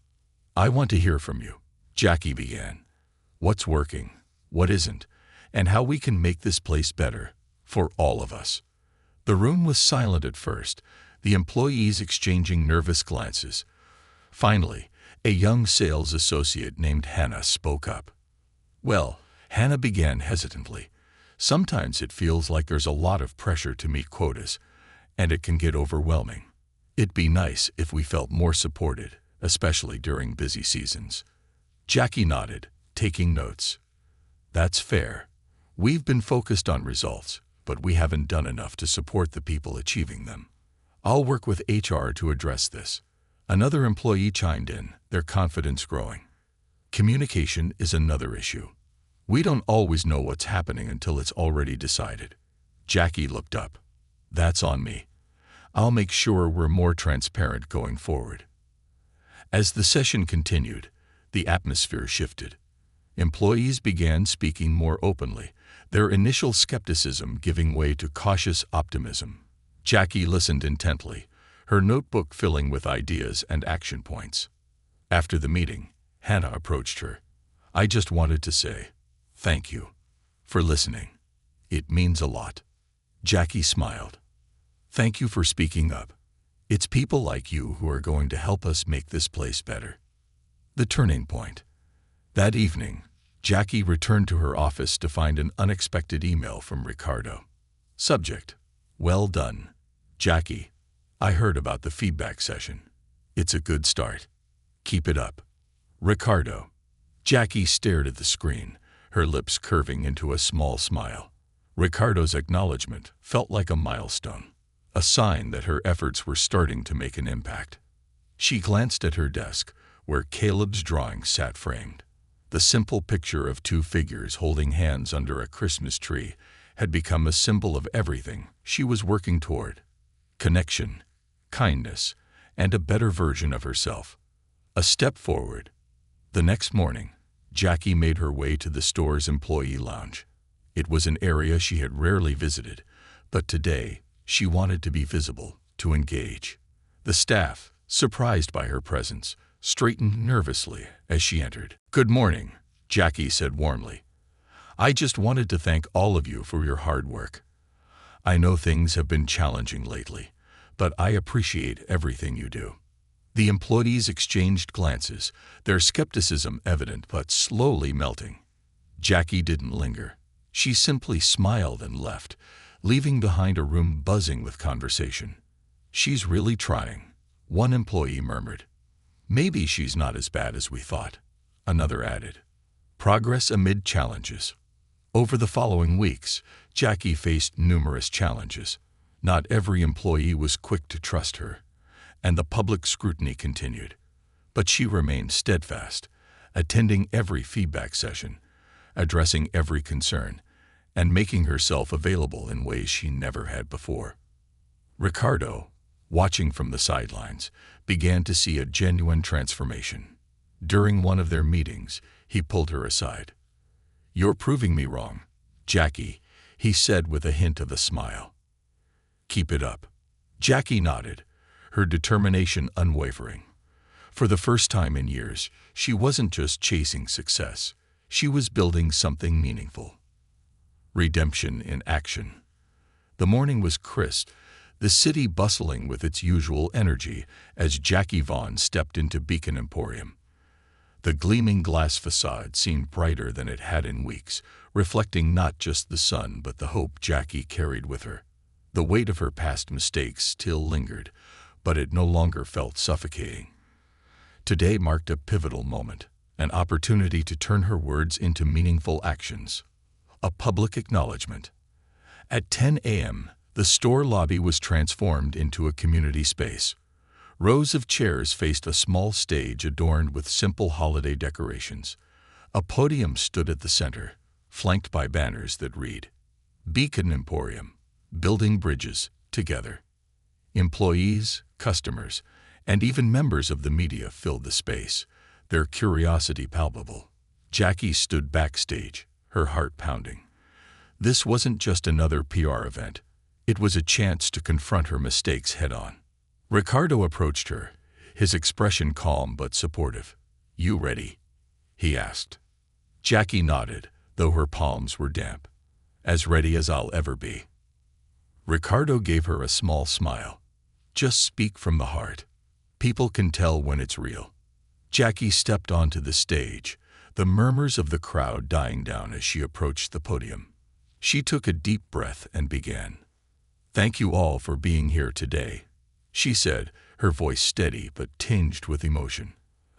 "I want to hear from you," Jackie began. "What's working, what isn't, and how we can make this place better for all of us." The room was silent at first, the employees exchanging nervous glances. Finally, a young sales associate named Hannah spoke up. "Well," Hannah began hesitantly, "sometimes it feels like there's a lot of pressure to meet quotas, and it can get overwhelming. It'd be nice if we felt more supported, especially during busy seasons." Jackie nodded, taking notes. "That's fair. We've been focused on results, but we haven't done enough to support the people achieving them. I'll work with HR to address this." Another employee chimed in, their confidence growing. "Communication is another issue. We don't always know what's happening until it's already decided." Jackie looked up. "That's on me. I'll make sure we're more transparent going forward." As the session continued, the atmosphere shifted. Employees began speaking more openly, their initial skepticism giving way to cautious optimism. Jackie listened intently, her notebook filling with ideas and action points. After the meeting, Hannah approached her. "I just wanted to say thank you for listening. It means a lot." Jackie smiled. "Thank you for speaking up. It's people like you who are going to help us make this place better." The turning point. That evening, Jackie returned to her office to find an unexpected email from Ricardo. Subject: "Well done, Jackie. I heard about the feedback session. It's a good start. Keep it up. Ricardo." Jackie stared at the screen, her lips curving into a small smile. Ricardo's acknowledgement felt like a milestone, a sign that her efforts were starting to make an impact. She glanced at her desk, where Caleb's drawing sat framed. The simple picture of two figures holding hands under a Christmas tree had become a symbol of everything she was working toward: connection, kindness, and a better version of herself. A step forward. The next morning, Jackie made her way to the store's employee lounge. It was an area she had rarely visited, but today she wanted to be visible, to engage. The staff, surprised by her presence, straightened nervously as she entered. "Good morning," Jackie said warmly. "I just wanted to thank all of you for your hard work. I know things have been challenging lately, but I appreciate everything you do." The employees exchanged glances, their skepticism evident but slowly melting. Jackie didn't linger. She simply smiled and left, leaving behind a room buzzing with conversation. "She's really trying," one employee murmured. "Maybe she's not as bad as we thought," another added. Progress amid challenges. Over the following weeks, Jackie faced numerous challenges. Not every employee was quick to trust her, and the public scrutiny continued. But she remained steadfast, attending every feedback session, addressing every concern, and making herself available in ways she never had before. Ricardo, watching from the sidelines, began to see a genuine transformation. During one of their meetings, he pulled her aside. "You're proving me wrong," "Jackie," he said with a hint of a smile. "Keep it up." Jackie nodded, her determination unwavering. For the first time in years, she wasn't just chasing success. She was building something meaningful. Redemption in action. The morning was crisp, the city bustling with its usual energy as Jackie Vaughn stepped into Beacon Emporium. The gleaming glass facade seemed brighter than it had in weeks, reflecting not just the sun but the hope Jackie carried with her. The weight of her past mistakes still lingered, but it no longer felt suffocating. Today marked a pivotal moment, an opportunity to turn her words into meaningful actions. A public acknowledgement. At 10 a.m., the store lobby was transformed into a community space. Rows of chairs faced a small stage adorned with simple holiday decorations. A podium stood at the center, flanked by banners that read, "Beacon Emporium, building bridges together." Employees, customers, and even members of the media filled the space, their curiosity palpable. Jackie stood backstage, her heart pounding. This wasn't just another PR event. It was a chance to confront her mistakes head-on. Ricardo approached her, his expression calm but supportive. "You ready?" he asked. Jackie nodded, though her palms were damp. "As ready as I'll ever be." Ricardo gave her a small smile. "Just speak from the heart. People can tell when it's real." Jackie stepped onto the stage, the murmurs of the crowd dying down as she approached the podium. She took a deep breath and began. "Thank you all for being here today," she said, her voice steady but tinged with emotion.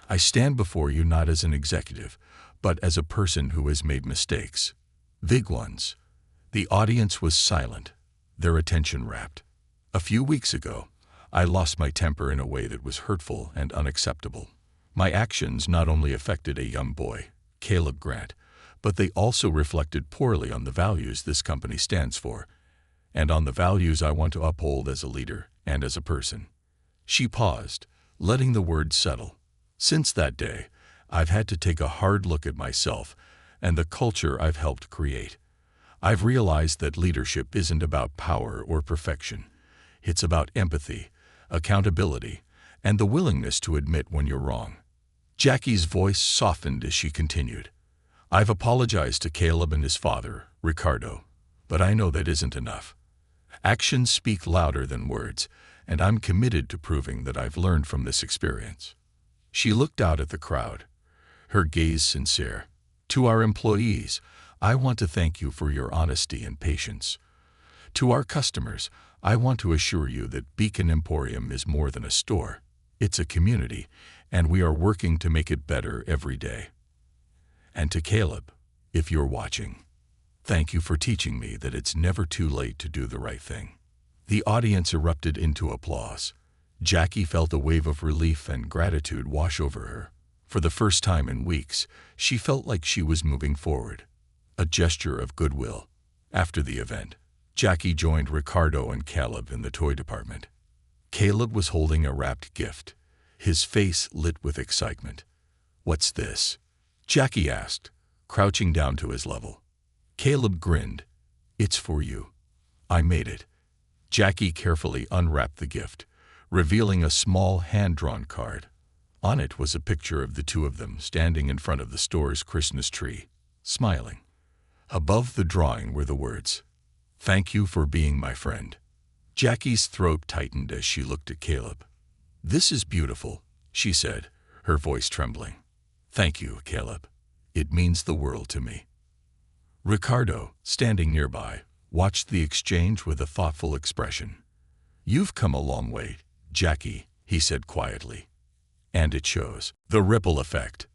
"I stand before you not as an executive, but as a person who has made mistakes. Big ones." The audience was silent, their attention rapt. "A few weeks ago, I lost my temper in a way that was hurtful and unacceptable. My actions not only affected a young boy, Caleb Grant, but they also reflected poorly on the values this company stands for, and on the values I want to uphold as a leader and as a person." She paused, letting the words settle. "Since that day, I've had to take a hard look at myself and the culture I've helped create. I've realized that leadership isn't about power or perfection. It's about empathy, accountability, and the willingness to admit when you're wrong." Jackie's voice softened as she continued. "I've apologized to Caleb and his father, Ricardo, but I know that isn't enough. Actions speak louder than words, and I'm committed to proving that I've learned from this experience." She looked out at the crowd, her gaze sincere. "To our employees, I want to thank you for your honesty and patience. To our customers, I want to assure you that Beacon Emporium is more than a store. It's a community, and we are working to make it better every day. And to Caleb, if you're watching, thank you for teaching me that it's never too late to do the right thing." The audience erupted into applause. Jackie felt a wave of relief and gratitude wash over her. For the first time in weeks, she felt like she was moving forward. A gesture of goodwill. After the event, Jackie joined Ricardo and Caleb in the toy department. Caleb was holding a wrapped gift, his face lit with excitement. "What's this?" Jackie asked, crouching down to his level. Caleb grinned. "It's for you. I made it." Jackie carefully unwrapped the gift, revealing a small hand-drawn card. On it was a picture of the two of them standing in front of the store's Christmas tree, smiling. Above the drawing were the words, "Thank you for being my friend." Jackie's throat tightened as she looked at Caleb. "This is beautiful," she said, her voice trembling. "Thank you, Caleb. It means the world to me." Ricardo, standing nearby, watched the exchange with a thoughtful expression. "You've come a long way, Jackie," he said quietly. "And it shows." The ripple effect.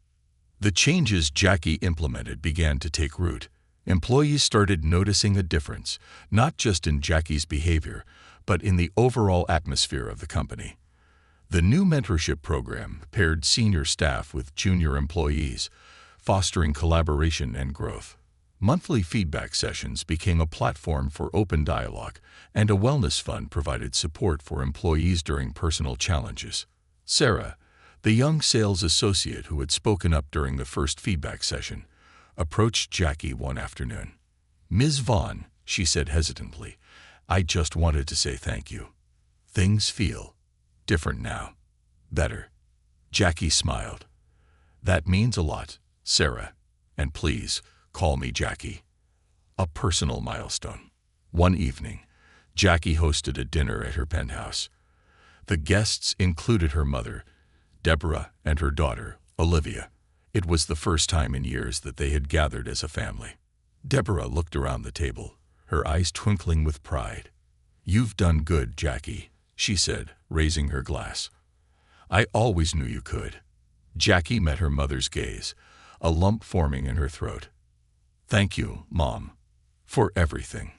The changes Jackie implemented began to take root. Employees started noticing a difference, not just in Jackie's behavior, but in the overall atmosphere of the company. The new mentorship program paired senior staff with junior employees, fostering collaboration and growth. Monthly feedback sessions became a platform for open dialogue, and a wellness fund provided support for employees during personal challenges. Sarah, the young sales associate who had spoken up during the first feedback session, approached Jackie one afternoon. "Ms. Vaughn," she said hesitantly, "I just wanted to say thank you. Things feel different now. Better." Jackie smiled. "That means a lot, Sarah. And please, call me Jackie." A personal milestone. One evening, Jackie hosted a dinner at her penthouse. The guests included her mother, Deborah, and her daughter, Olivia. It was the first time in years that they had gathered as a family. Deborah looked around the table, her eyes twinkling with pride. "You've done good, Jackie," she said, raising her glass. "I always knew you could." Jackie met her mother's gaze, a lump forming in her throat. "Thank you, Mom, for everything."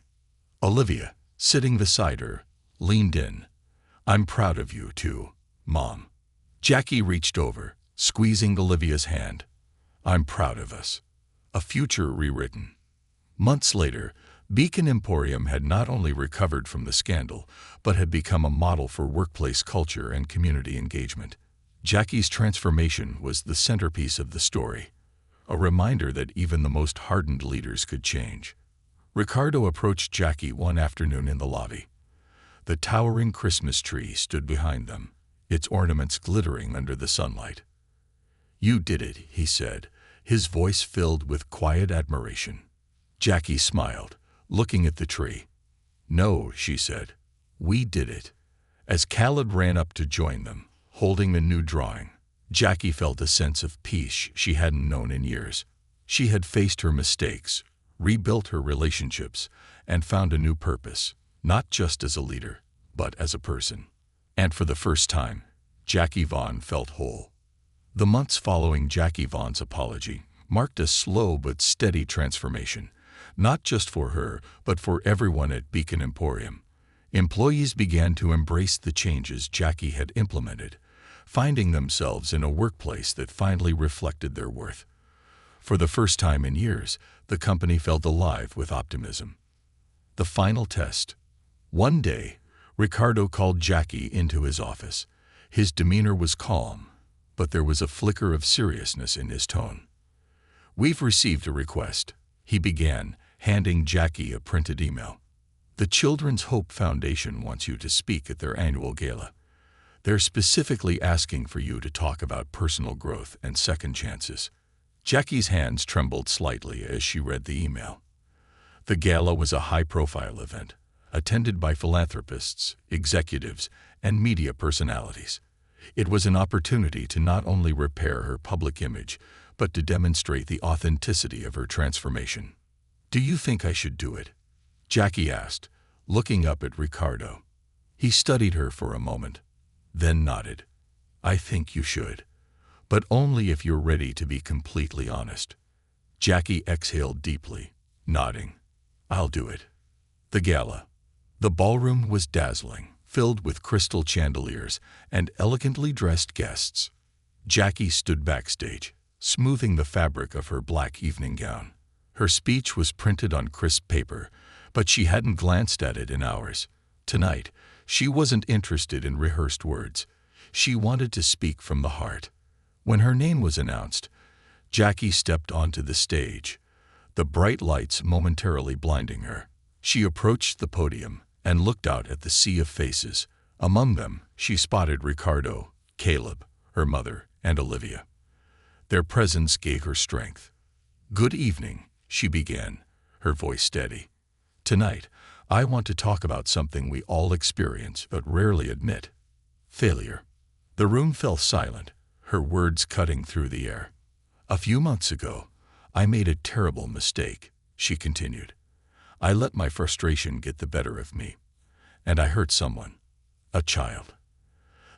Olivia, sitting beside her, leaned in. "I'm proud of you, too, Mom." Jackie reached over, squeezing Olivia's hand. "I'm proud of us." A future rewritten. Months later, Beacon Emporium had not only recovered from the scandal, but had become a model for workplace culture and community engagement. Jackie's transformation was the centerpiece of the story, a reminder that even the most hardened leaders could change. Ricardo approached Jackie one afternoon in the lobby. The towering Christmas tree stood behind them, its ornaments glittering under the sunlight. "You did it," he said, his voice filled with quiet admiration. Jackie smiled, looking at the tree. "No," she said, "we did it." As Khaled ran up to join them, holding the new drawing, Jackie felt a sense of peace she hadn't known in years. She had faced her mistakes, rebuilt her relationships, and found a new purpose, not just as a leader, but as a person. And for the first time, Jackie Vaughn felt whole. The months following Jackie Vaughn's apology marked a slow but steady transformation, not just for her, but for everyone at Beacon Emporium. Employees began to embrace the changes Jackie had implemented, finding themselves in a workplace that finally reflected their worth. For the first time in years, the company felt alive with optimism. The final test. One day, Ricardo called Jackie into his office. His demeanor was calm, but there was a flicker of seriousness in his tone. "We've received a request," he began, handing Jackie a printed email. "The Children's Hope Foundation wants you to speak at their annual gala. They're specifically asking for you to talk about personal growth and second chances." Jackie's hands trembled slightly as she read the email. The gala was a high-profile event, attended by philanthropists, executives, and media personalities. It was an opportunity to not only repair her public image, but to demonstrate the authenticity of her transformation. "Do you think I should do it?" Jackie asked, looking up at Ricardo. He studied her for a moment, then nodded. "I think you should, but only if you're ready to be completely honest." Jackie exhaled deeply, nodding. "I'll do it." The gala. The ballroom was dazzling, filled with crystal chandeliers and elegantly dressed guests. Jackie stood backstage, smoothing the fabric of her black evening gown. Her speech was printed on crisp paper, but she hadn't glanced at it in hours. Tonight, she wasn't interested in rehearsed words. She wanted to speak from the heart. When her name was announced, Jackie stepped onto the stage, the bright lights momentarily blinding her. She approached the podium and looked out at the sea of faces. Among them, she spotted Ricardo, Caleb, her mother, and Olivia. Their presence gave her strength. "Good evening," she began, her voice steady. "Tonight, I want to talk about something we all experience but rarely admit: failure." The room fell silent, her words cutting through the air. "A few months ago, I made a terrible mistake," she continued. "I let my frustration get the better of me, and I hurt someone, a child.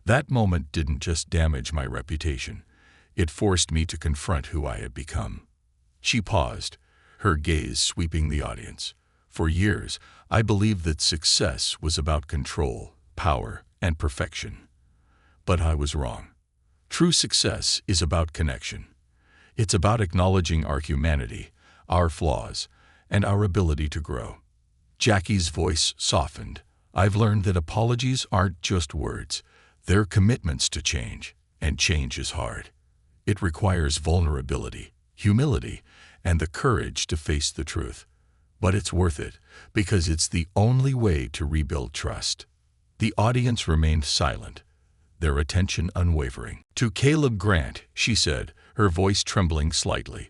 That moment didn't just damage my reputation, it forced me to confront who I had become." She paused, her gaze sweeping the audience. "For years, I believed that success was about control, power, and perfection. But I was wrong. True success is about connection. It's about acknowledging our humanity, our flaws, and our ability to grow." Jackie's voice softened. "I've learned that apologies aren't just words. They're commitments to change, and change is hard. It requires vulnerability, humility, and the courage to face the truth. But it's worth it, because it's the only way to rebuild trust. The audience remained silent, their attention unwavering. To Caleb Grant, she said, her voice trembling slightly,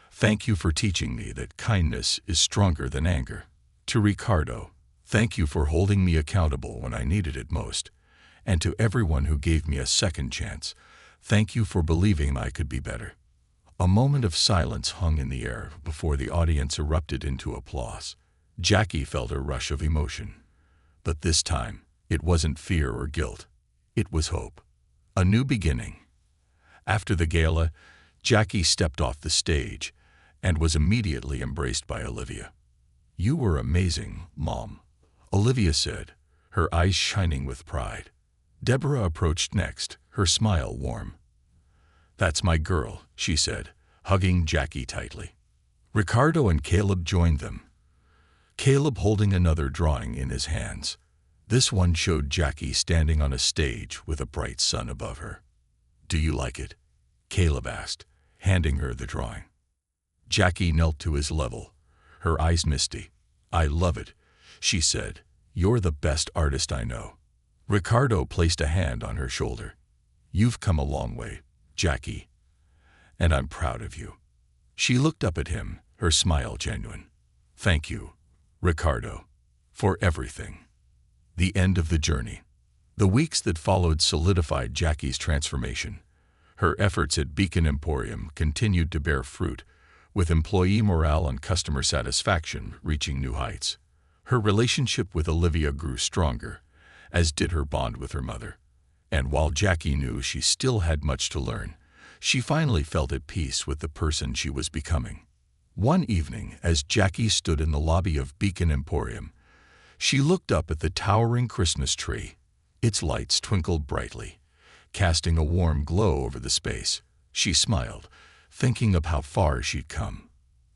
"Thank you for teaching me that kindness is stronger than anger." To Ricardo, "Thank you for holding me accountable when I needed it most. And to everyone who gave me a second chance, thank you for believing I could be better." A moment of silence hung in the air before the audience erupted into applause. Jackie felt a rush of emotion. But this time, it wasn't fear or guilt. It was hope. A new beginning. After the gala, Jackie stepped off the stage and was immediately embraced by Olivia. "You were amazing, Mom," Olivia said, her eyes shining with pride. Deborah approached next, her smile warm. "That's my girl," she said, hugging Jackie tightly. Ricardo and Caleb joined them, Caleb holding another drawing in his hands. This one showed Jackie standing on a stage with a bright sun above her. "Do you like it?" Caleb asked, handing her the drawing. Jackie knelt to his level, her eyes misty. "I love it," she said. "You're the best artist I know." Ricardo placed a hand on her shoulder. "You've come a long way, Jackie, and I'm proud of you." She looked up at him, her smile genuine. "Thank you, Ricardo, for everything." The end of the journey. The weeks that followed solidified Jackie's transformation. Her efforts at Beacon Emporium continued to bear fruit, with employee morale and customer satisfaction reaching new heights. Her relationship with Olivia grew stronger, as did her bond with her mother. And while Jackie knew she still had much to learn, she finally felt at peace with the person she was becoming. One evening, as Jackie stood in the lobby of Beacon Emporium, she looked up at the towering Christmas tree. Its lights twinkled brightly, casting a warm glow over the space. She smiled, thinking of how far she'd come.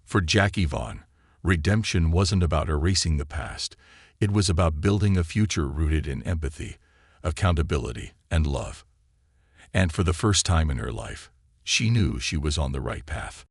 For Jackie Vaughn, redemption wasn't about erasing the past. It was about building a future rooted in empathy, accountability, and love. And for the first time in her life, she knew she was on the right path.